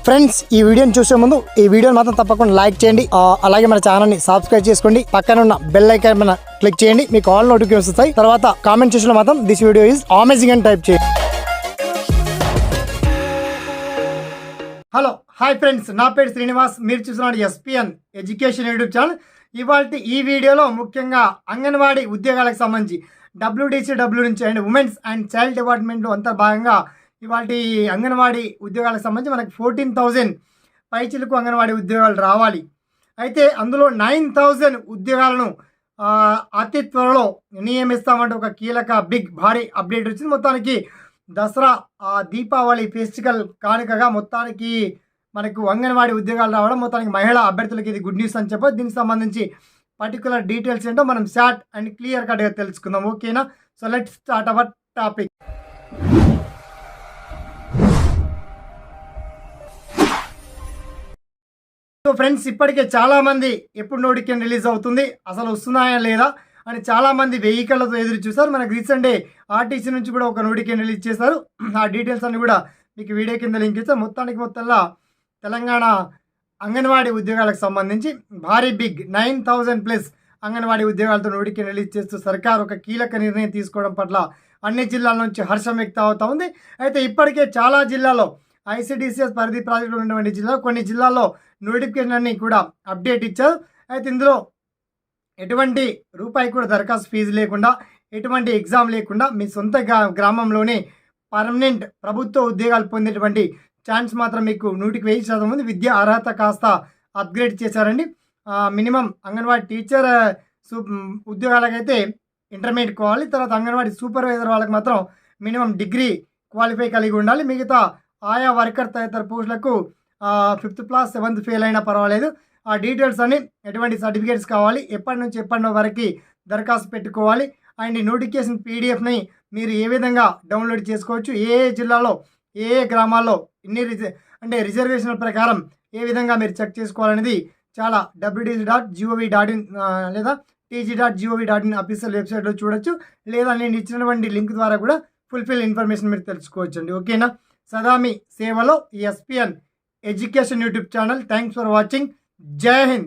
Friends ఈ వీడియోని చూసే ముందు ఈ వీడియోని మాత్రం తప్పకుండా లైక్ చేయండి, అలాగే మన ఛానల్ ని సబ్స్క్రైబ్ చేసుకోండి, పక్కన ఉన్న బెల్ ఐకాన్ మీద క్లిక్ చేయండి, మీకు ఆల్ నోటిఫికేషన్స్ వస్తాయి. తర్వాత కామెంట్ సెక్షన్ లో మాత్రం దిస్ వీడియో ఈజ్ అమేజింగ్ అని టైప్ చేయండి. హలో హాయ్ ఫ్రెండ్స్, నా పేరు శ్రీనివాస్, మీరు చూస్తున్నారు ఎస్పీఎన్ ఎడ్యుకేషన్ యూట్యూబ్ ఛానల్. ఇవాళ ఈ వీడియోలో ముఖ్యంగా అంగన్వాడీ ఉద్యోగాలకు సంబంధించి WDCW నుంచి అండ్ ఉమెన్స్ అండ్ చైల్డ్ డిపార్ట్మెంట్లో అంతా భాగంగా ఇవాళ అంగన్వాడీ ఉద్యోగాలకు సంబంధించి మనకి 14,000 పైచిలకు అంగన్వాడీ ఉద్యోగాలు రావాలి. అయితే అందులో 9,000 ఉద్యోగాలను అతి త్వరలో నియమిస్తామంటే ఒక కీలక భారీ అప్డేట్ వచ్చింది. మొత్తానికి దసరా దీపావళి ఫెస్టివల్ కానుకగా మొత్తానికి మనకు అంగన్వాడీ ఉద్యోగాలు రావడం, మొత్తానికి మహిళా అభ్యర్థులకి ఇది గుడ్ న్యూస్ అని చెప్పి దీనికి సంబంధించి పర్టికులర్ డీటెయిల్స్ ఏంటో మనం షార్ట్ అండ్ క్లియర్ కట్గా తెలుసుకుందాం. ఓకేనా? So let's start our topic. So friends, ఇప్పటికే చాలామంది ఎప్పుడు నోటిఫికేషన్ రిలీజ్ అవుతుంది, అసలు వస్తున్నాయా లేదా అని చాలామంది వెహికల్తో ఎదురు చూసారు. మనకు రీసెంట్ ఆర్టీసీ నుంచి కూడా ఒక నోటిఫికేషన్ రిలీజ్ చేశారు. ఆ డీటెయిల్స్ అన్ని కూడా మీకు వీడియో కింద లింక్ ఇస్తాను. మొత్తంలో తెలంగాణ అంగన్వాడీ ఉద్యోగాలకు సంబంధించి భారీ 9,000+ అంగన్వాడీ ఉద్యోగాలతో నోటిఫికేషన్ రిలీజ్ చేస్తూ సర్కార్ ఒక కీలక నిర్ణయం తీసుకోవడం పట్ల అన్ని జిల్లాల నుంచి హర్షం వ్యక్తం అవుతూ ఉంది. అయితే ఇప్పటికే చాలా జిల్లాలో ICDCS పరిధి ప్రాజెక్టులు ఉన్నటువంటి జిల్లాలో కొన్ని జిల్లాల్లో నోటిఫికేషన్ అన్ని కూడా అప్డేట్ ఇచ్చారు. అయితే ఇందులో ఎటువంటి రూపాయి కూడా దరఖాస్తు ఫీజు లేకుండా, ఎటువంటి ఎగ్జామ్ లేకుండా మీ సొంత గ్రామంలోనే పర్మనెంట్ ప్రభుత్వ ఉద్యోగాలు పొందేటువంటి ఛాన్స్ మాత్రం మీకు 100% ఉంది. విద్యా అర్హత కాస్త అప్గ్రేడ్ చేశారండి. మినిమం అంగన్వాడీ టీచర్ ఉద్యోగాలకైతే ఇంటర్మీడియట్ కావాలి. తర్వాత అంగన్వాడీ సూపర్వైజర్ వాళ్ళకి మాత్రం మినిమం డిగ్రీ క్వాలిఫై కలిగి ఉండాలి. మిగతా ఆయా వర్కర్ తదితర పోస్టులకు 5th క్లాస్ 7th ఫెయిల్ అయినా పర్వాలేదు. ఆ డీటెయిల్స్ అన్ని ఎటువంటి సర్టిఫికేట్స్ కావాలి, ఎప్పటి నుంచి ఎప్పటి వరకు దరఖాస్తు పెట్టుకోవాలి, అండ్ నోటిఫికేషన్ PDFని మీరు ఏ విధంగా డౌన్లోడ్ చేసుకోవచ్చు, ఏ జిల్లాలో ఏ గ్రామాల్లో ఇన్ని రిజర్వేషన్ల ప్రకారం ఏ విధంగా మీరు చెక్ చేసుకోవాలనేది చాలా www.gov.in లేదా tg.gov.in అఫీషియల్ వెబ్సైట్లో చూడొచ్చు, లేదా నేను ఇచ్చినటువంటి లింక్ ద్వారా కూడా ఫుల్ఫిల్ ఇన్ఫర్మేషన్ మీరు తెలుసుకోవచ్చు అండి. ఓకేనా? సదా మీ సేవలో SPN education YouTube channel. Thanks for watching. జై హింద్.